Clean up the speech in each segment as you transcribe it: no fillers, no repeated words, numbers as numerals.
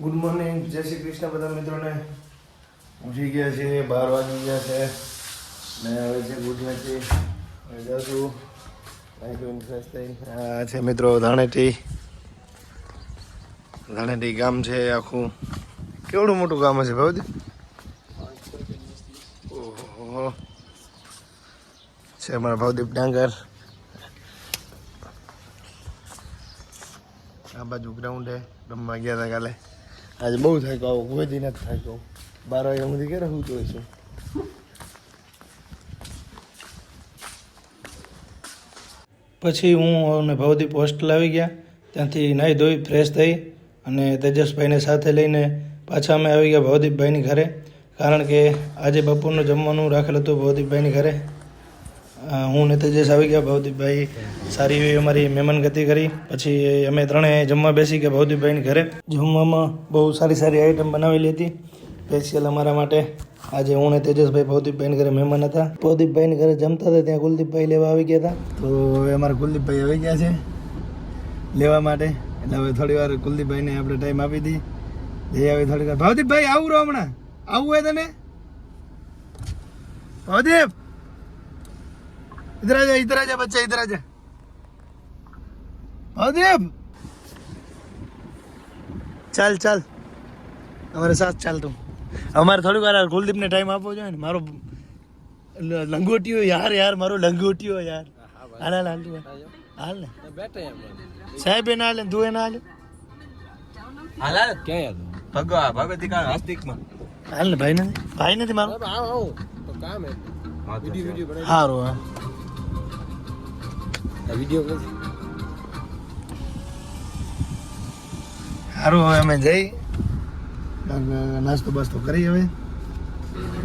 Good morning, જય શ્રી કૃષ્ણ બધા મિત્રોને. ઉઠી ગયા છે, 12 વાગી ગયા છે ને હવે છે ગુડ નાઇટથી હવે જાઉં છું ફ્રેશ થઈ. આ છે મિત્રો ધાણેટી ગામ છે આખું. કેવડું મોટું ગામ હશે ભાવજી? ઓહો, છે અમારા ભાવદીપ ડાંગર. આ બાજુ ગ્રાઉન્ડ હે, રમવા ગયા હતા કાલે. આજે બહુ થાક્યો, આવો કોઈ દી નથી થાક્યો. 12 વાગ્યા સુધી ક્યારે હું જોઈશું. પછી હું અને ભવદીપ હોસ્ટેલ આવી ગયા. ત્યાંથી નાહી ધોઈ ફ્રેશ થઈ અને તેજસભાઈને સાથે લઈને પાછા અમે આવી ગયા ભવદીપભાઈની ઘરે. કારણ કે આજે બપોરનું જમવાનું રાખેલું હતું ભવદીપભાઈની ઘરે. હું ને તેજસ આવી ગયા. ભવદીપભાઈ સારી એવી અમારી મહેમાનગતિ કરી. પછી અમે ત્રણેય જમવા બેસી ગયા ભવદીપભાઈની ઘરે. જમવામાં બહુ સારી સારી આઈટમ બનાવેલી હતી સ્પેશિયલ અમારા માટે. આજે હું ને તેજસભાઈ ભવદીપભાઈની ઘરે મહેમાન હતા. ભવદીપભાઈની ઘરે જમતા હતા ત્યાં કુલદીપભાઈ લેવા આવી ગયા હતા. તો હવે અમારા કુલદીપભાઈ આવી ગયા છે લેવા માટે. એટલે હવે થોડી વાર કુલદીપભાઈને આપણે ટાઈમ આપી દી. જઈ આવી થોડી વાર. ભવદીપભાઈ આવું રહો, હમણાં આવું હોય તને? ભવદીપ इधर आजा बच्चा, इधर आजा भवदीप. चल चल हमारे साथ चल તું. અમારે થોડી વાર કુલદીપ ને ટાઈમ આપવો જોઈએ ને. મારો લંગોટીઓ યાર મારો લંગોટીઓ યાર. હાલ હાલ તું હાલ ને સાહેબ એ ના હાલે, તું એ ના હાલે. હાલ હાલ ક્યાં યાર ભગવતી કા આસ્તિકમાં હાલ ને. ભાઈ નથી મારો. કામ હે વિડિયો હારું. હા વિડીયો સારું. હવે અમે જઈ નાસ્તો બાસ્તો કરી. હવે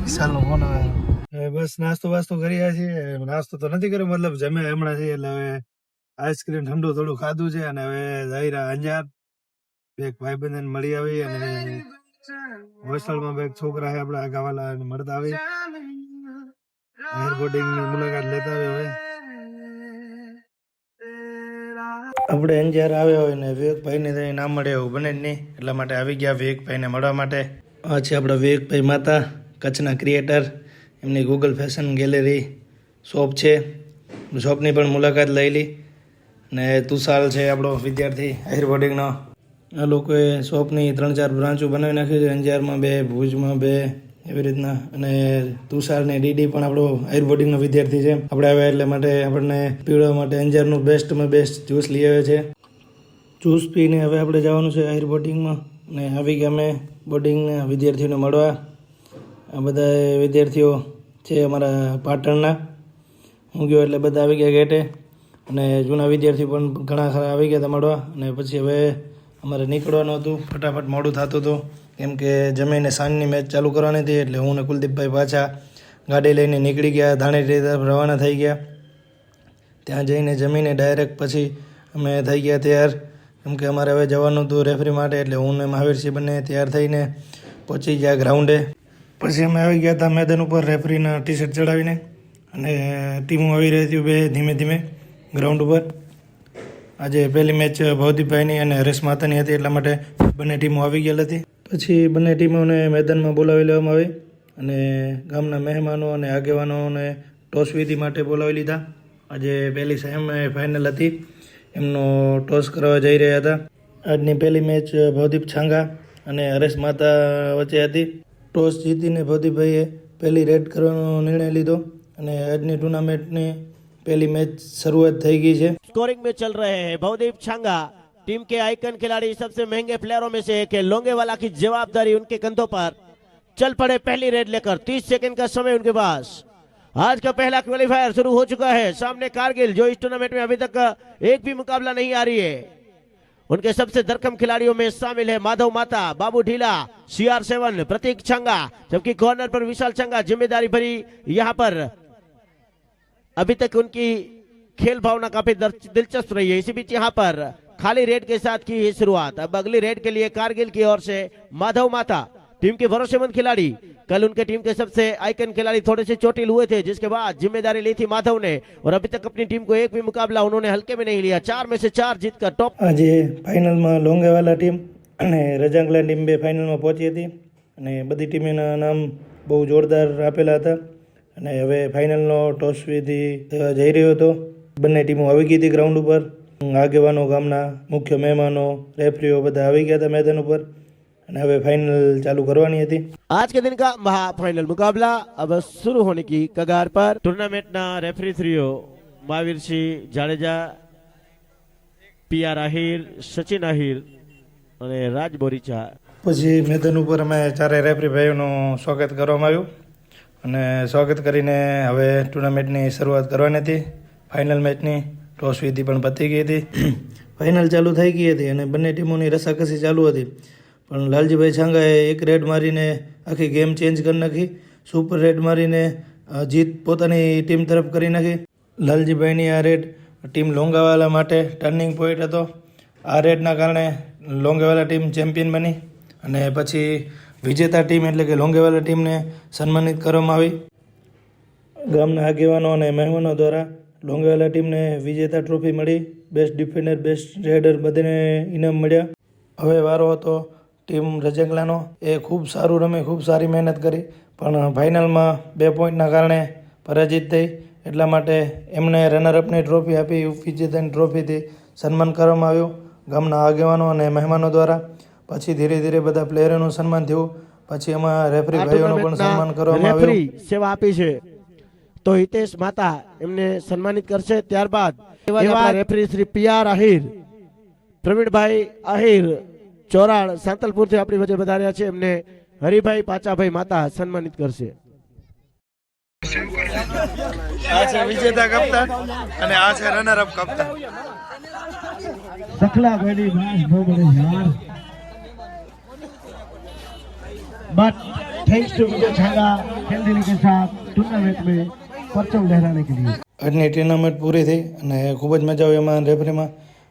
વિશાલનો ફોન આવે. હવે બસ નાસ્તો બાસ્તો કર્યા છીએ. નાસ્તો તો નથી કર્યો, મતલબ જમે હમણાં છે. એટલે હવે આઈસ્ક્રીમ ઠંડુ થોડું ખાધું છે અને હવે જઈ રહ્યા અંજાર. એક ભાઈબંધને મળી આવી અને હોસ્ટેલમાં બે છોકરા છે આપણા ગાવાલા મળતા આવી. એરપોર્ટિંગની મુલાકાત લેતા આવે. હવે આપણે અંજાર આવ્યા હોય ને વિવેકભાઈને ત્યાં ના મળે એવું બને જ નહીં. એટલા માટે આવી ગયા વિવેકભાઈને મળવા માટે. આ છે આપણા વિવેકભાઈ માતા, કચ્છના ક્રિએટર. એમની ગૂગલ ફેશન ગેલેરી શોપ છે. શોપની પણ મુલાકાત લઈ લી. ને તુષાર છે આપણો વિદ્યાર્થી આયુર્વેદિકનો. આ લોકોએ શોપની 3-4 બ્રાન્ચો બનાવી નાખી છે. અંજારમાં 2, ભુજમાં 2 એવી રીતના. અને તુષાર ને ડીડી પણ આપણો આયુર્વેદિકનો વિદ્યાર્થી છે. આપણે આવ્યા એટલે માટે આપણને પીવડાવવા માટે અંજારનું બેસ્ટમાં બેસ્ટ જ્યુસ લઈ આવ્યા છે. જ્યુસ પીને હવે આપણે જવાનું છે આયુર્વેદિકમાં. ને આવી ગયા અમે બોર્ડિંગના વિદ્યાર્થીઓને મળવા. આ બધા વિદ્યાર્થીઓ છે અમારા પાટણના. હું ગયો એટલે બધા આવી ગયા ગેટે. અને જૂના વિદ્યાર્થીઓ પણ ઘણા ખરા આવી ગયા હતા મળવા. અને પછી હવે અમારે નીકળવાનું હતું. ફટાફટ મોડું થતું હતું કેમ કે જમીને સાંજની મેચ ચાલુ કરવાની હતી. એટલે હું ને કુલદીપભાઈ પાછા ગાડી લઈને નીકળી ગયા. ધાણેટી તરફ રવાના થઈ ગયા. ત્યાં જઈને જમીને ડાયરેક્ટ પછી અમે થઈ ગયા તૈયાર. કેમ કે અમારે હવે જવાનું હતું રેફરી માટે. એટલે હું ને મહાવીરસિંહ બંને તૈયાર થઈને પહોંચી ગયા ગ્રાઉન્ડે. પછી અમે આવી ગયા હતા મેદાન ઉપર રેફરીના ટી-શર્ટ ચડાવીને. અને ટીમો આવી રહી હતી બે ધીમે ધીમે ગ્રાઉન્ડ ઉપર. આજે પહેલી મેચ ભવદીપભાઈની અને હરેશ માતાની હતી. એટલા માટે બંને ટીમો આવી ગયેલ હતી. પછી બંને ટીમોને મેદાનમાં બોલાવી લેવામાં આવી અને ગામના મહેમાનો અને આગેવાનોને ટોસ વિધિ માટે બોલાવી લીધા. આજે પહેલી સેમી ફાઇનલ હતી, એમનો ટોસ કરવા જઈ રહ્યા હતા. આજની પહેલી મેચ ભવદીપ છાંગા અને હરેશ માતા વચ્ચે હતી. ટોસ જીતીને ભવદીપભાઈએ પહેલી રેડ કરવાનો નિર્ણય લીધો અને આજની ટુર્નામેન્ટની पहली मैच शुरुआत થઈ ગઈ છે. स्कोरिंग में चल रहे हैं भवदीप छांगा, टीम के आइकन खिलाड़ी, सबसे महंगे प्लेयरों में से एक है. लोंगेवाला की जवाबदारी उनके कंधों पर. चल पड़े पहली रेड लेकर. 30 सेकंड का समय उनके पास. आज का पहला क्वालिफायर शुरू हो चुका है. सामने कारगिल जो इस टूर्नामेंट में अभी तक एक भी मुकाबला नहीं आ रही है. उनके सबसे धरखम खिलाड़ियों में शामिल है माधव माता, बाबू ढीला, CR7, प्रतीक छांगा. जबकि कॉर्नर पर विशाल छांगा जिम्मेदारी भरी यहाँ पर. अभी तक उनकी खेल भावना काफी दिलचस्प रही है. इसी बीच यहाँ पर खाली रेड के साथ की है शुरुआत. अब अगली रेड के लिए कारगिल की ओर से माधव माता, टीम के भरोसेमंद खिलाड़ी. कल उनके टीम के सबसे आइकन खिलाड़ी थोड़े से चोटिल हुए थे, जिसके बाद जिम्मेदारी ली थी माधव ने. और अभी तक अपनी टीम को एक भी मुकाबला उन्होंने हल्के में नहीं लिया. 4 में से 4 जीतकर टॉप. आज फाइनल में लोंगेवाला टीम અને રજાંગલા ટીમ બે ફાઇનલમાં પહોંચી હતી અને બધી ટીમોના નામ બહુ જોરદાર આપેલા હતા અને હવે ફાઇનલનો ટોસ વિધિ જઈ રહ્યો હતો. બંને ટીમો આવી ગઈ હતી ગ્રાઉન્ડ ઉપર. આગેવાનો, ગામના મુખ્ય મહેમાનો, રેફરીઓ બધા આવી ગયા હતા मैदान ઉપર અને હવે फाइनल चालू करवानी थी. आज के दिन का महाफाइनल मुकाबला अब शुरू होने की कगार पर. टूर्नामेंट ना रेफरी थ्रीओ महावीर सिंह जाडेजा, PR आहिर, सचिन आहिर અને રાજ બોરીચા. પછી મેદાન ઉપર અમે ચારે રેફરી ભાઈઓનું સ્વાગત કરવામાં આવ્યું અને સ્વાગત કરીને હવે ટુર્નામેન્ટની શરૂઆત કરવાની હતી. ફાઇનલ મેચની ટોસ વિધિ પણ પતી ગઈ હતી. ફાઇનલ ચાલુ થઈ ગઈ હતી અને બંને ટીમોની રસાકસી ચાલુ હતી, પણ લાલજીભાઈ છાંગાએ એક રેડ મારીને આખી ગેમ ચેન્જ કરી નાખી. સુપર રેડ મારીને જીત પોતાની ટીમ તરફ કરી નાખી. લાલજીભાઈની આ રેડ ટીમ લોંગાવાલા માટે ટર્નિંગ પોઈન્ટ હતો. આ રેડના કારણે લોંગેવાલા ટીમ ચેમ્પિયન બની અને પછી વિજેતા ટીમ એટલે કે લોંગેવાલા ટીમને સન્માનિત કરવામાં આવી. ગામના આગેવાનો અને મહેમાનો દ્વારા લોંગેવાલા ટીમને વિજેતા ટ્રોફી મળી. બેસ્ટ ડિફેન્ડર, બેસ્ટ રેડર બધાને ઇનામ મળ્યા. હવે વારો હતો ટીમ રજંગલાનો. એ ખૂબ સારું રમી, ખૂબ સારી મહેનત કરી, પણ ફાઇનલમાં 2 પોઈન્ટના કારણે પરાજિત થઈ. એટલા માટે એમને રનરઅપની ટ્રોફી આપી, વિજેતાની ટ્રોફીથી સન્માન કરવામાં આવ્યું ગામના આગેવાનો અને મહેમાનો દ્વારા. પછી ધીરે ધીરે બધા પ્લેયરોનું સન્માન થયું. પછી એમાં રેફરી ભાઈઓનું પણ સન્માન કરવામાં આવ્યું. રેફરી સેવા આપી છે તો હિતેશ માતા એમને સન્માનિત કરશે. ત્યારબાદ એવા રેફરી શ્રી PR આહિર, પ્રવીણભાઈ આહિર ચોરાળ સાંતલપુરથી આપણી વચ્ચે વધાર્યા છે. એમને હરિભાઈ પાચાભાઈ માતા સન્માનિત કરશે. આ છે વિજેતા કપ્તાન અને આ છે રનરઅપ કપ્તાન. सकला बड़ी बात बहुत बड़े यार, बट थैंक्स टू विजय छांगा खेल दिली के साथ टूर्नामेंट में परचम लहराने के लिए. આજની ટુર્નામેન્ટ પૂરી થઈ અને ખૂબ જ મજા આવી એમાં રેફરીમાં.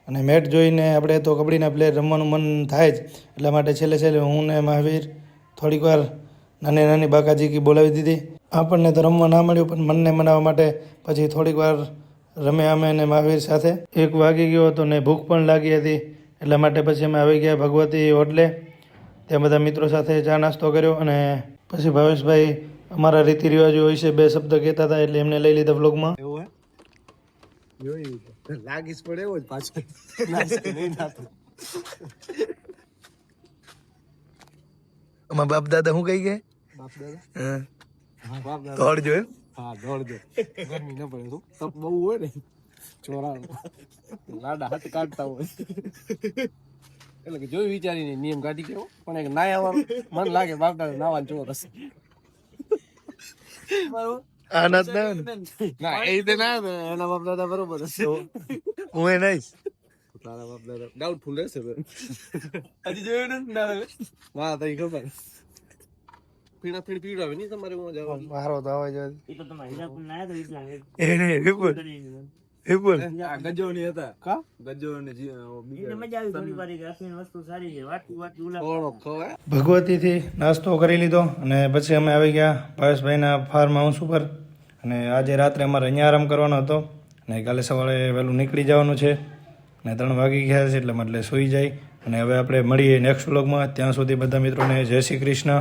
અને મેચ જોઈને આપણે તો કબડ્ડીના પ્લેયર રમવાનું મન થાય જ, એટલા માટે છેલ્લે હું ને મહાવીર થોડીક વાર નાની બાકાજી બોલાવી દીધી. આપણને તો રમવા ના મળ્યું, પણ મનને મનાવવા માટે પછી થોડીક વાર રમ્યા અમે અને મહાવીર સાથે. 1 વાગી ગયો હતો ને ભૂખ પણ લાગી હતી, એટલા માટે પછી અમે આવી ગયા ભગવતી હોટલે. ત્યાં બધા મિત્રો સાથે ચા નાસ્તો કર્યો અને પછી ભાવેશભાઈ અમારા રીતિ રિવાજો વિશે 2 શબ્દ કહેતા હતા, એટલે એમને લઈ લીધા વ્લોગમાં. લાગીશ પડે એવો જ પાછો. અમારા બાપ દાદા શું કહી ગયા? બાપ દાદા દોડજો એમ. હા દોડજો, ગરમી ન પડે તો તપ બહુ હોય ને, ચોરા લાડા હાથ કાઢતા હોય એટલે કે જોઈ વિચારીને નિયમ કાઢી ગયો. પણ એક નાયા મન લાગે બાપ દાદા નાવાનું ચોર હશે. આ નાત ના ના એ તો ના એના બાપ દાદા બરોબર હશે. હું એ નહીં. તારા બાપ દાદા ડાઉટફુલ રહેશે હજી જોયું ને ના તો ખબર પીણા પીડાવે નહીં તમારે હું જવાનું. મારો તો આવે છે એ તો તમારે હિજાબ ના તો એટલા એને વિપુલ વિપુલ ગજો ની હતા કા ગજો ને મજા આવી થોડી વાર કે આખી વસ્તુ સારી છે વાટકી ઉલા થોડો ખવાય. ભગવતીથી નાસ્તો કરી લીધો અને પછી અમે આવી ગયા ભાવેશભાઈના ફાર્મ હાઉસ ઉપર. અને આજે રાત્રે અમારે અહીંયા આરામ કરવાનો હતો અને કાલે સવારે વહેલું નીકળી જવાનું છે અને 3 વાગી ગયા છે, એટલે સૂઈ જાય. અને હવે આપણે મળીએ નેક્સ્ટ વ્લોગમાં. ત્યાં સુધી બધા મિત્રોને જય શ્રી કૃષ્ણ.